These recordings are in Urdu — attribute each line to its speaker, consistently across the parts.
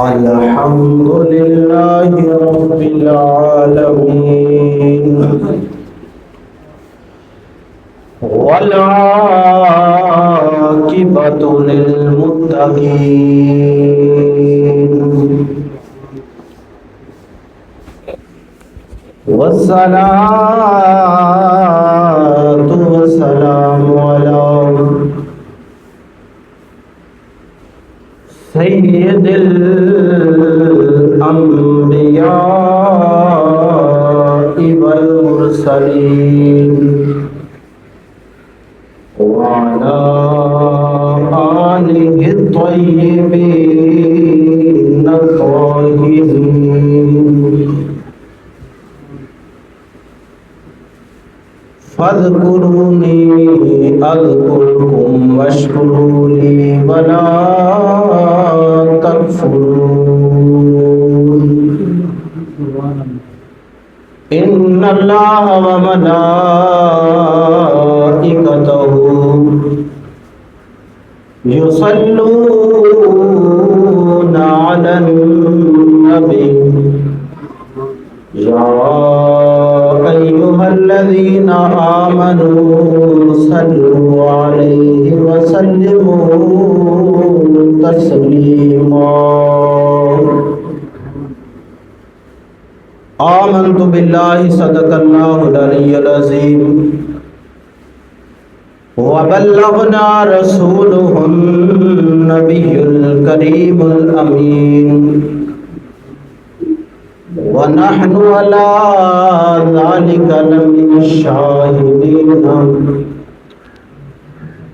Speaker 1: الحمد لله رب العالمين والعاقبة للمتقين والصلاة والسلام على سید الانبیاء والمرسلین وعلى آلہ الطیبین الطاہرین فاذکرونی اذکرکم واشکروا لی ولا تکفرون ان اللہ وملائکتہ یصلون علی النبی یا ایہا الذین آمنوا صلوا علیہ وسلموا تسلیما آمنت باللہ صدق اللہ العلی العظیم وبلغنا رسولہ النبی الکریم الامین ونحن على ذلك لمن الشاهدين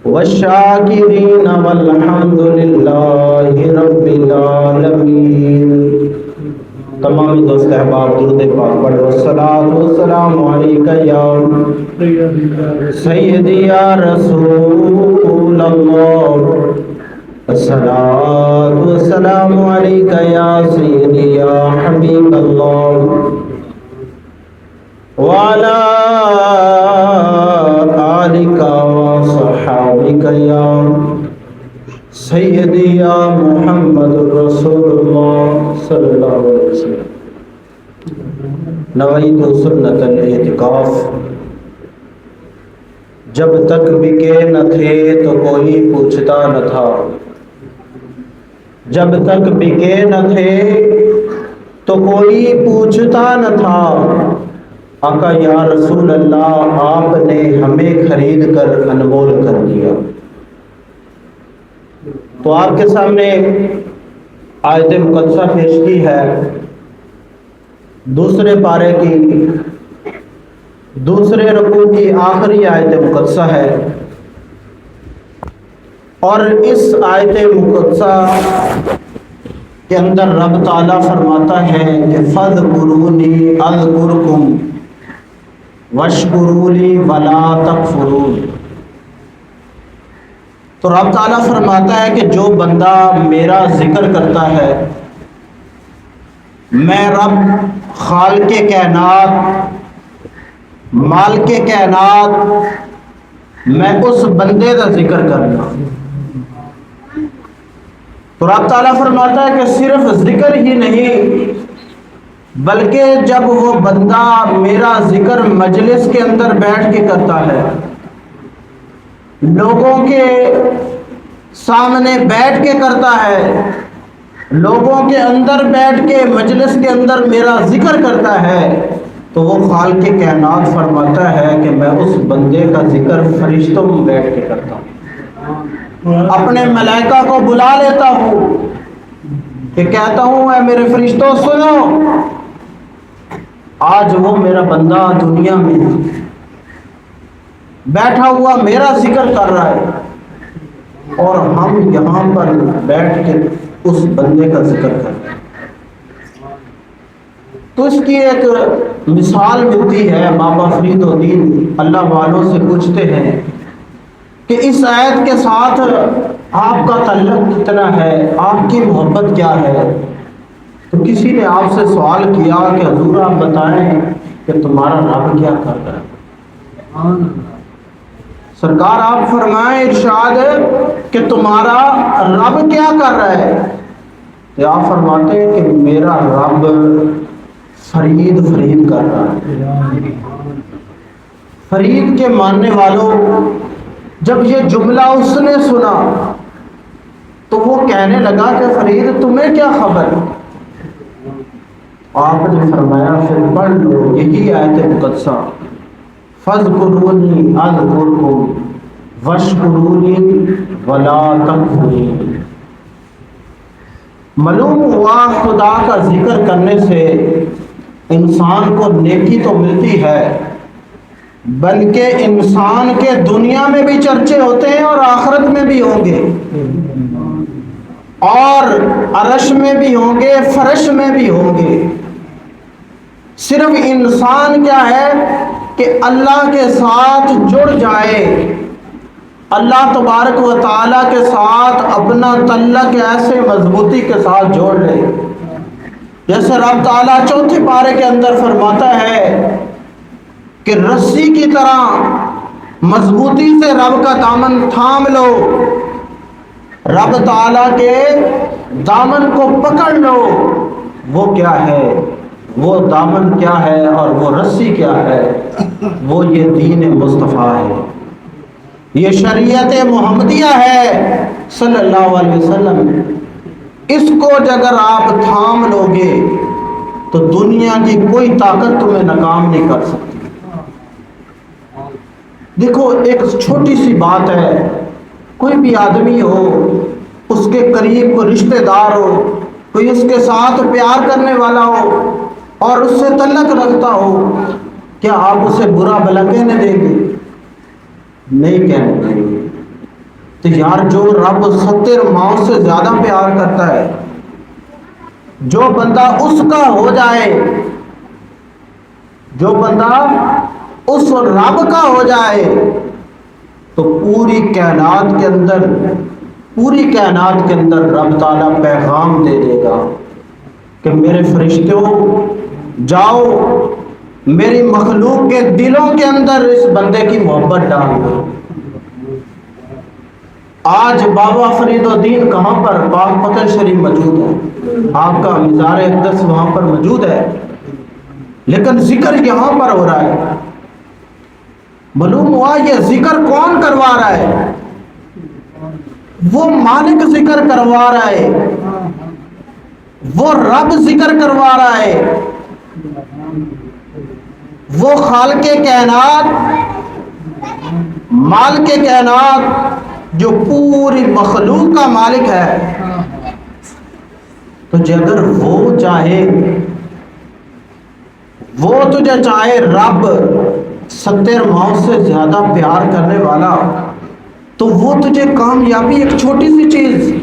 Speaker 1: والشاكرين والحمد لله رب العالمين. تمام دوست احباب درود پاک پڑھو. الصلاۃ والسلام علیک یا سیدی یا رسول اللہ. الصلاۃ والسلام علیک یا سیدی یا حبیب اللہ وعلی آلک وصحابک یا سیدی یا محمد رسول اللہ صلی اللہ علیہ وسلم. نویت سنت الاعتکاف. جب تک بکے نہ تھے تو کوئی پوچھتا نہ تھا. جب تک بکے نہ تھے تو کوئی پوچھتا نہ تھا. آقا یا رسول اللہ آپ نے ہمیں خرید کر انمول کر دیا. تو آپ کے سامنے آیت مقدسہ پیش کی ہے. دوسرے پارے کی دوسرے رکوع کی آخری آیت مقدسہ ہے، اور اس آیت مقدسہ کے اندر رب تعالیٰ فرماتا ہے کہ فاذکرونی اذکرکم واشکروا لی ولا تکفرون. تو رب تعالیٰ فرماتا ہے کہ جو بندہ میرا ذکر کرتا ہے، میں رب خالق کائنات مالک کائنات میں اس بندے کا ذکر کرنا. تو رب تعالیٰ فرماتا ہے کہ صرف ذکر ہی نہیں، بلکہ جب وہ بندہ میرا ذکر مجلس کے اندر بیٹھ کے کرتا ہے، لوگوں کے سامنے بیٹھ کے کرتا ہے، لوگوں کے اندر بیٹھ کے مجلس کے اندر میرا ذکر کرتا ہے، تو وہ خالق کائنات فرماتا ہے کہ میں اس بندے کا ذکر فرشتوں میں بیٹھ کے کرتا ہوں. اپنے ملائکہ کو بلا لیتا ہوں کہ کہتا ہوں اے میرے فرشتوں سنو، آج وہ میرا بندہ دنیا میں بیٹھا ہوا میرا ذکر کر رہا ہے، اور ہم یہاں پر بیٹھ کے اس بندے کا ذکر کر رہے ہیں. تو اس کی ایک مثال ملتی ہے. بابا فرید الدین اللہ والوں سے پوچھتے ہیں کہ اس آیت کے ساتھ آپ کا تعلق کتنا ہے، آپ کی محبت کیا ہے. تو کسی نے آپ سے سوال کیا کہ حضور آپ بتائیں کہ تمہارا رب کیا کر رہا ہے. سرکار آپ فرمائیں ارشاد ہے کہ تمہارا رب کیا کر رہا ہے. تو آپ فرماتے ہیں کہ میرا رب فرید فرید کر رہا ہے۔ فرید کے ماننے والوں، جب یہ جملہ اس نے سنا تو وہ کہنے لگا کہ فرید تمہیں کیا خبر؟ آپ نے فرمایا پھر پڑھ لو یہی آیت مقدسہ، فَاذْكُرُونِي أَذْكُرْكُمْ وَاشْكُرُونِي وَلَا تَكْفُرُونِ۔ معلوم ہوا خدا کا ذکر کرنے سے انسان کو نیکی تو ملتی ہے، بلکہ انسان کے دنیا میں بھی چرچے ہوتے ہیں اور آخرت میں بھی ہوں گے، اور عرش میں بھی ہوں گے، فرش میں بھی ہوں گے۔ صرف انسان کیا ہے کہ اللہ کے ساتھ جڑ جائے، اللہ تبارک و تعالیٰ کے ساتھ اپنا تعلق ایسے مضبوطی کے ساتھ جوڑ لے، جیسے رب تعالیٰ چوتھے پارے کے اندر فرماتا ہے کہ رسی کی طرح مضبوطی سے رب کا دامن تھام لو، رب تعالیٰ کے دامن کو پکڑ لو۔ وہ کیا ہے؟ وہ دامن کیا ہے اور وہ رسی کیا ہے؟ وہ یہ دین مصطفیٰ ہے، یہ شریعت محمدیہ ہے صلی اللہ علیہ وسلم۔ اس کو اگر آپ تھام لو گے تو دنیا کی کوئی طاقت تمہیں ناکام نہیں کر سکتی۔ دیکھو ایک چھوٹی سی بات ہے، کوئی بھی آدمی ہو، اس کے قریب کوئی رشتہ دار ہو، کوئی اس کے ساتھ پیار کرنے والا ہو اور اس سے تعلق رکھتا ہو، کیا آپ اسے برا بھلا کہنے دیں گے؟ نہیں کہنے دیں گے۔ تو یار جو رب 70 ماؤں سے زیادہ پیار کرتا ہے، جو بندہ اس کا ہو جائے، جو بندہ اس رب کا ہو جائے، تو پوری کائنات کے اندر رب تعالیٰ پیغام دے دے گا کہ میرے فرشتوں جاؤ میری مخلوق کے دلوں کے اندر اس بندے کی محبت ڈال دو۔ آج بابا فرید الدین کہاں پر؟ پاک پتن شریف موجود ہے، آپ کا مزار اقدس وہاں پر موجود ہے، لیکن ذکر یہاں پر ہو رہا ہے۔ معلوم ہوا یہ ذکر کون کروا رہا ہے؟ وہ مالک ذکر کروا رہا ہے، وہ رب ذکر کروا رہا ہے، وہ خالق کائنات، مالک کائنات، جو پوری مخلوق کا مالک ہے۔ تو اگر وہ چاہے، وہ تجھے چاہے رب 70 ماؤں سے زیادہ پیار کرنے والا، تو وہ تجھے کامیابی ایک چھوٹی سی چیز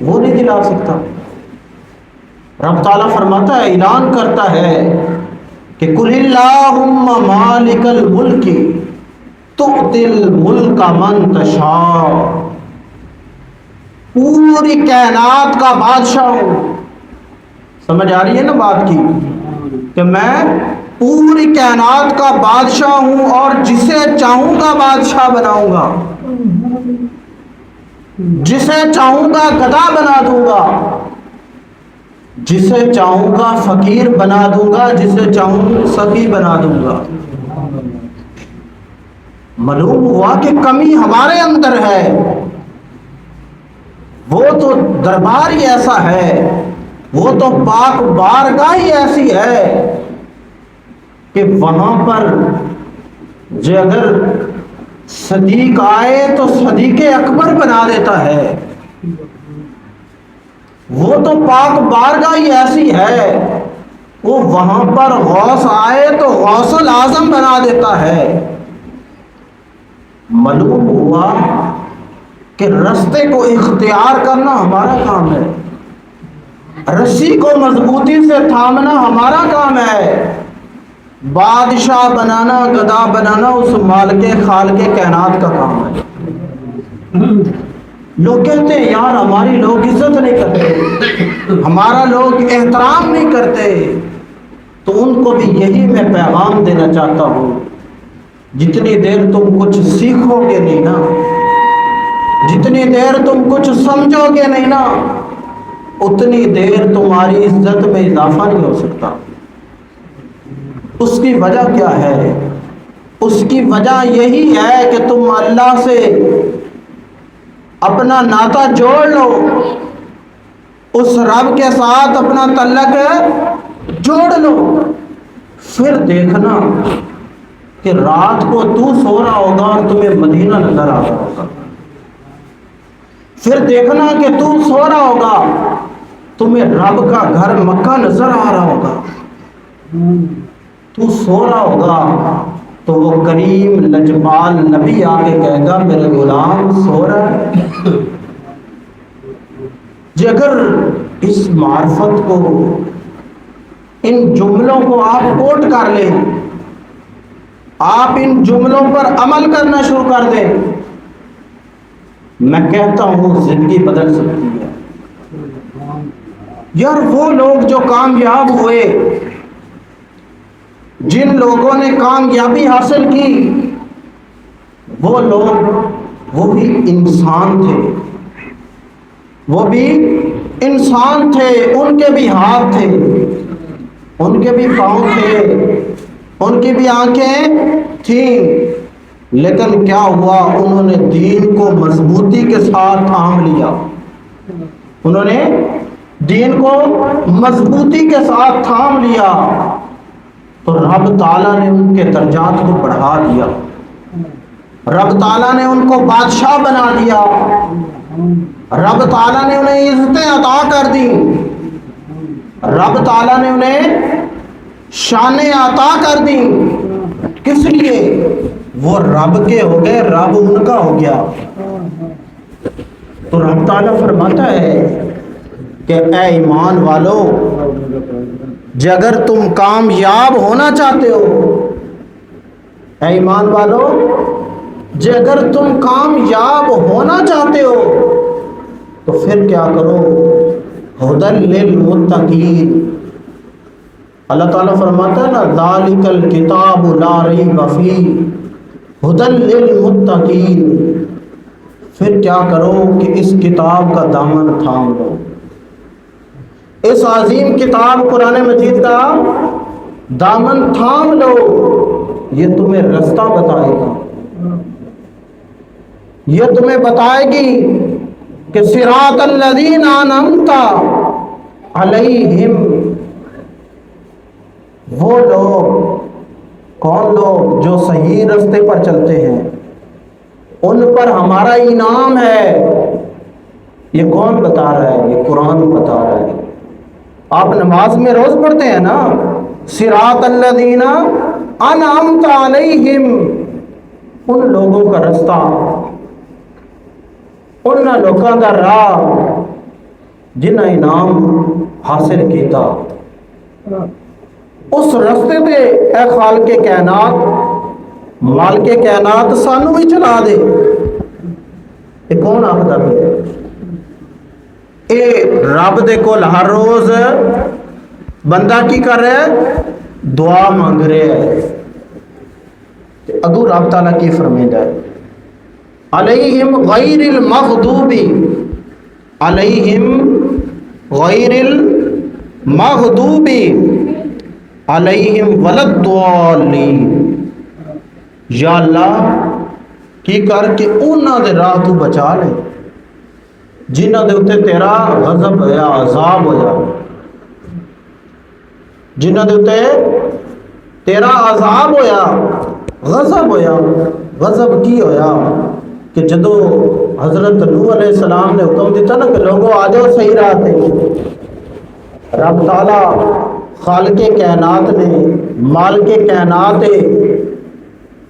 Speaker 1: وہ نہیں دلا سکتا۔ رب تعالیٰ فرماتا ہے، اعلان کرتا ہے کہ قُلِ اللَّهُمَّ مَالِكَ الْمُلْكِ تُؤْتِي الْمُلْكَ مَن تَشَاءُ۔ پوری کائنات کا بادشاہ ہوں۔ سمجھ آ رہی ہے نا بات کی، کہ میں پوری کائنات کا بادشاہ ہوں اور جسے چاہوں گا بادشاہ بناؤں گا، جسے چاہوں گا گدھا بنا دوں گا، جسے چاہوں گا فقیر بنا دوں گا، جسے چاہوں سخی بنا دوں گا۔ معلوم ہوا کہ کمی ہمارے اندر ہے، وہ تو دربار ہی ایسا ہے، وہ تو پاک بارگاہ ہی ایسی ہے کہ وہاں پر جو اگر صدیق آئے تو صدیق اکبر بنا دیتا ہے۔ وہ تو پاک بارگاہ ہی ایسی ہے، وہ وہاں پر غوث آئے تو غوث الاعظم بنا دیتا ہے۔ معلوم ہوا کہ رستے کو اختیار کرنا ہمارا کام ہے، رسی کو مضبوطی سے تھامنا ہمارا کام ہے، بادشاہ بنانا، گدھا بنانا اس مالک خالق کائنات کا کام ہے۔ لوگ کہتے ہیں یار ہماری لوگ عزت نہیں کرتے، ہمارا لوگ احترام نہیں کرتے، تو ان کو بھی یہی میں پیغام دینا چاہتا ہوں، جتنی دیر تم کچھ سیکھو گے نہیں نا، جتنی دیر تم کچھ سمجھو گے نہیں نا، اتنی دیر تمہاری عزت میں اضافہ نہیں ہو سکتا۔ اس کی وجہ کیا ہے؟ اس کی وجہ یہی ہے کہ تم اللہ سے اپنا ناطہ جوڑ لو، اس رب کے ساتھ اپنا تعلق جوڑ لو، پھر دیکھنا کہ رات کو تو سو رہا ہوگا اور تمہیں مدینہ نظر آ رہا ہوگا، پھر دیکھنا کہ تو سو رہا ہوگا تمہیں رب کا گھر مکہ نظر آ رہا ہوگا، تو سو رہا ہوگا تو وہ کریم لجپال نبی آ کے کہے گا میرے غلام سو رہا ہے۔ جی اگر اس معرفت کو، ان جملوں کو آپ کوٹ کر لیں، آپ ان جملوں پر عمل کرنا شروع کر دیں، میں کہتا ہوں زندگی بدل سکتی ہے۔ یار وہ لوگ جو کامیاب ہوئے، جن لوگوں نے کامیابی حاصل کی، وہ لوگ وہ بھی انسان تھے، وہ بھی انسان تھے، ان کے بھی ہاتھ تھے، ان کے بھی پاؤں تھے، ان کی بھی آنکھیں تھیں، لیکن کیا ہوا؟ انہوں نے دین کو مضبوطی کے ساتھ تھام لیا، انہوں نے دین کو مضبوطی کے ساتھ تھام لیا، تو رب تعالیٰ نے ان کے درجات کو بڑھا دیا، رب تعالیٰ نے ان کو بادشاہ بنا دیا، رب تعالیٰ نے انہیں عزتیں عطا کر دی، رب تعالیٰ نے انہیں شانیں عطا کر دی۔ کس لیے؟ وہ رب کے ہو گئے، رب ان کا ہو گیا۔ تو رب تعالیٰ فرماتا ہے کہ اے ایمان والو، اگر تم کامیاب ہونا چاہتے ہو، اے ایمان والو اگر تم کامیاب ہونا چاہتے ہو تو پھر کیا کرو؟ ہدی للمتقین۔ اللہ تعالیٰ فرماتا ہے نا ذالک الکتاب لا ریب فیہ ہدی للمتقین، پھر کیا کرو کہ اس کتاب کا دامن تھام لو، اس عظیم کتاب قرآن مجید کا دامن تھام لو، یہ تمہیں رستہ بتائے گا، یہ تمہیں بتائے گی کہ صراط الذین انعمت علیہم، وہ لوگ، کون لوگ؟ جو صحیح رستے پر چلتے ہیں، ان پر ہمارا انعام ہے۔ یہ کون بتا رہا ہے؟ یہ قرآن بتا رہا ہے۔ آپ نماز میں روز پڑھتے ہیں نا صراط الذین انعمت علیہم، ان لوگوں کا رستہ، ان لوگوں کا راہ جنہیں انعام حاصل کیتا، اس رستے پہ اے خالق کائنات، مالک کائنات سانو بھی چلا دے۔ یہ کون آخدا ہے؟ اے رب دے کول ہر روز بندہ کی کر رہا ہے؟ دعا مانگ رہا ہے۔ اگو رب تعالیٰ کی فرمائندا ہے علیہم غیر المغضوب، علیہم غیر المغضوب علیہم ولا الضالین۔ یا اللہ کی کر کے انہاں دے راہ تو بچا لے جنہاں دے اوتے تیرا غضب ہویا، عذاب ہویا، جنہاں دے اوتے تیرا عذاب ہویا، غضب ہویا۔ غضب کی ہویا کہ جدو حضرت نوح علیہ السلام نے حکم دیتا نا کہ لوگوں آ جاؤ صحیح راہ پہ، رب تعالیٰ خالق کائنات نے، مالک کائنات ہے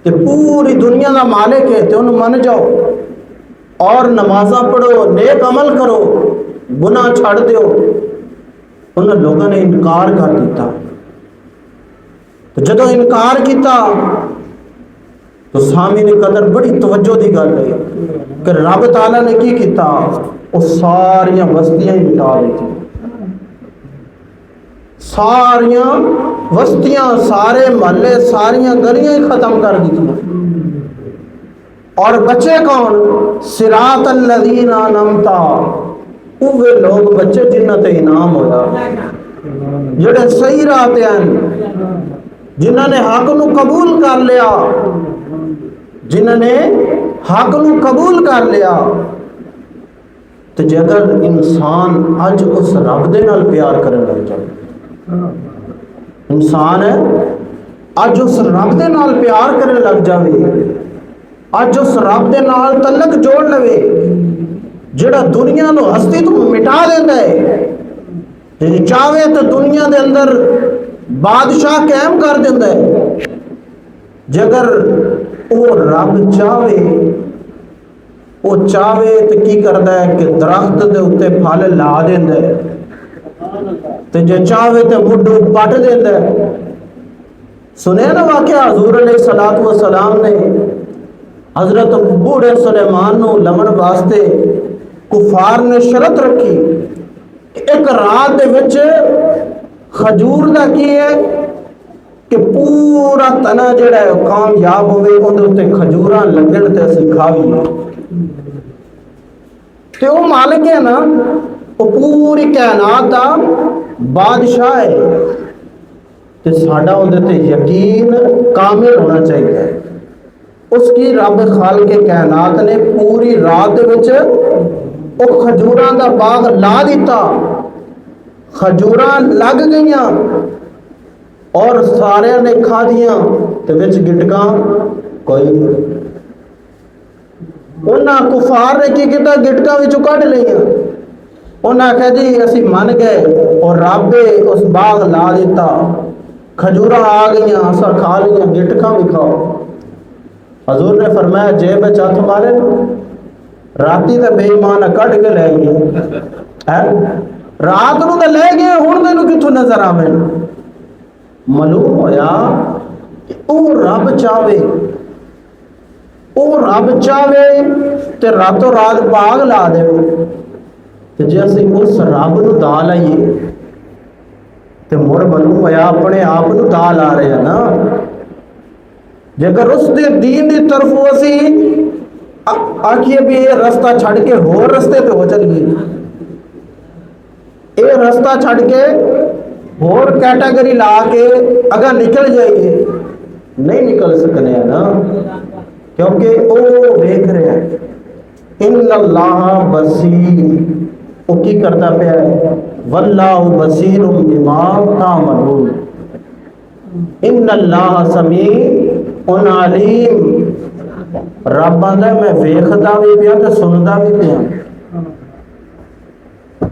Speaker 1: کہ پوری دنیا کا مالک ہے، تو انہوں من جاؤ اور نمازاں پڑھو، نیک عمل کرو، گناہ چھڑ دیو۔ ان لوگوں نے انکار کر دیتا، تو جدو انکار کیتا تو سامعین قدر بڑی توجہ دی گل ہے کہ رب تعالیٰ نے کی کیتا؟ وہ ساریاں بستیاں ہی مٹا دیتی، ساریاں بستیاں، سارے محلے، ساریاں گلیاں ہی ختم کر دیتی، اور بچے کون؟ صراط الذین انعمت، وہ لوگ بچے جنہ تے انعام ہویا، جڑے صحیح راہ تے ہیں، جنہوں نے حق نو قبول کر لیا، جنہوں نے حق نو قبول کر لیا۔ تو جگر انسان اج اس رب دے نال پیار کرن لگ جائے، انسان اج اس رب دے نال پیار کرن لگ جاوے، اج اس رب دے نال تعلق جوڑ لوے جڑا دنیا نو ہستی تو مٹا دیندا ہے، جی چاہے تو دنیا دے اندر بادشاہ قائم کر دیندا ہے، جگر او رب چاہے تو کی کردا ہے کہ درخت دے اوتے پھل لا دیندا ہے، تے جے چاہے تو مڈو پٹ دیندا ہے۔ سنے نا واقعہ حضور علیہ الصلوۃ والسلام نے حضرت بوڑھے سلیمان نو لمن واسطے کفار نے شرط رکھی کہ ایک رات دے وچ کھجور دا کی ہے کہ پورا تنا جڑا ہے کامیاب ہوئے، اندر اوتے کھجوراں لگن تے اسی کھاویے۔ تے وہ مالک ہے نا، وہ پوری کائنات دا بادشاہ ہے، تے ساڈا اندر تے یقین کامل ہونا چاہیے۔ اس کی رب خالق کائنات نے پوری رات دے وچ وہ کھجوراں دا باغ لا دیتا، کھجوراں لگ گئیاں اور سارے نے کھا دیاں، تے وچ گٹکاں کوئی نہیں۔ انہاں کفار نے کی کیتا، گٹکاں وچوں کڈ لئیاں، انہاں کہا جی اسی من گئے، اور رب نے اس باغ لا دیتا، کھجوراں آ گئیاں، اسا کھا لیاں، گٹکاں بھی کھاؤ۔ حضور نے فرمایا جیب وچ ہاتھ مارے راتی تے بے ایمان کڈ کے لے گئے، رات نو تے لے گئے، ہن تینوں کتھوں نظر آویں؟ معلوم ہویا کہ او رب چاہے تے راتوں رات باغ لا دے، تے جے اسی اس رب نو دا لائیے تے مڑ معلوم ہویا اپنے آپ نو دا لا رہے ہیں نا۔ جگر اس دے دین دی طرف اسی آکھیے بھی یہ رستہ چھڑ کے ہور رستے تے ہو چل گئی، اے رستہ چھڑ کے ہور کیٹیگری لا کے اگر نکل جائیے، نہیں نکل سکنے ہیں نا، کیونکہ او دیکھ رہے ہیں۔ ان اللہ بصیر، وہ کی کرتا پیا ہے، واللہ بصیر بما تعملون، ان اللہ سمیع علیم، رب آندا میں ویکھدا بھی پیا تے سندا بھی پیا۔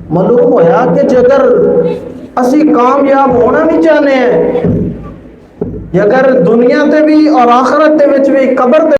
Speaker 1: معلوم ہویا کہ جگر اسی کامیاب ہونا بھی چاہنے ہیں، اگر دنیا تے بھی اور آخرت تے وچ بھی، قبر تے